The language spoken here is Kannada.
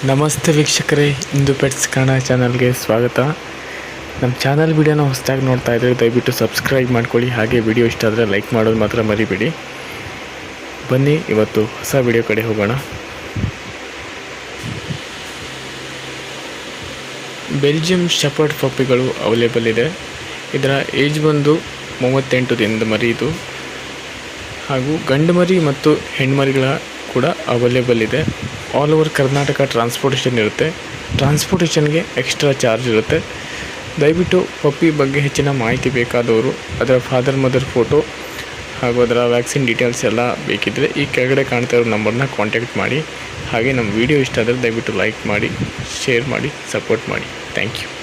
ನಮಸ್ತೆ ವೀಕ್ಷಕರೇ, ಇಂದು ಪೆಟ್ಸ್ ಕನ್ನಡ ಚಾನಲ್ಗೆ ಸ್ವಾಗತ. ನಮ್ಮ ಚಾನಲ್ ವಿಡಿಯೋನ ಹೊಸದಾಗಿ ನೋಡ್ತಾ ಇದ್ದರೆ ದಯವಿಟ್ಟು ಸಬ್ಸ್ಕ್ರೈಬ್ ಮಾಡ್ಕೊಳ್ಳಿ. ಹಾಗೆ ವಿಡಿಯೋ ಇಷ್ಟ ಆದರೆ ಲೈಕ್ ಮಾಡೋದು ಮಾತ್ರ ಮರಿಬೇಡಿ. ಬನ್ನಿ ಇವತ್ತು ಹೊಸ ವಿಡಿಯೋ ಕಡೆ ಹೋಗೋಣ. ಬೆಲ್ಜಿಯಂ ಶೆಪರ್ಡ್ ಪಪ್ಪಿಗಳು ಅವೈಲೇಬಲ್ ಇದೆ. ಇದರ ಏಜ್ ಬಂದು 38 ದಿನದ ಮರಿ ಇದು. ಹಾಗೂ ಗಂಡು ಮರಿ ಮತ್ತು ಹೆಣ್ಮರಿಗಳ ಕೂಡ ಅವೈಲೇಬಲ್ ಇದೆ. ಆಲ್ ಓವರ್ ಕರ್ನಾಟಕ ಟ್ರಾನ್ಸ್ಪೋರ್ಟೇಷನ್ ಇರುತ್ತೆ. ಟ್ರಾನ್ಸ್ಪೋರ್ಟೇಷನ್ಗೆ ಎಕ್ಸ್ಟ್ರಾ ಚಾರ್ಜ್ ಇರುತ್ತೆ. ದಯವಿಟ್ಟು ಪಪ್ಪಿ ಬಗ್ಗೆ ಹೆಚ್ಚಿನ ಮಾಹಿತಿ ಬೇಕಾದವರು ಅದರ ಫಾದರ್ ಮದರ್ ಫೋಟೋ ಹಾಗೂ ಅದರ ವ್ಯಾಕ್ಸಿನ್ ಡೀಟೇಲ್ಸ್ ಎಲ್ಲ ಬೇಕಿದ್ದರೆ ಈ ಕೆಳಗಡೆ ಕಾಣ್ತಾ ಇರೋ ನಂಬರ್ನ ಕಾಂಟ್ಯಾಕ್ಟ್ ಮಾಡಿ. ಹಾಗೆ ನಮ್ಮ ವಿಡಿಯೋ ಇಷ್ಟ ಆದರೆ ದಯವಿಟ್ಟು ಲೈಕ್ ಮಾಡಿ, ಶೇರ್ ಮಾಡಿ, ಸಪೋರ್ಟ್ ಮಾಡಿ. Thank you.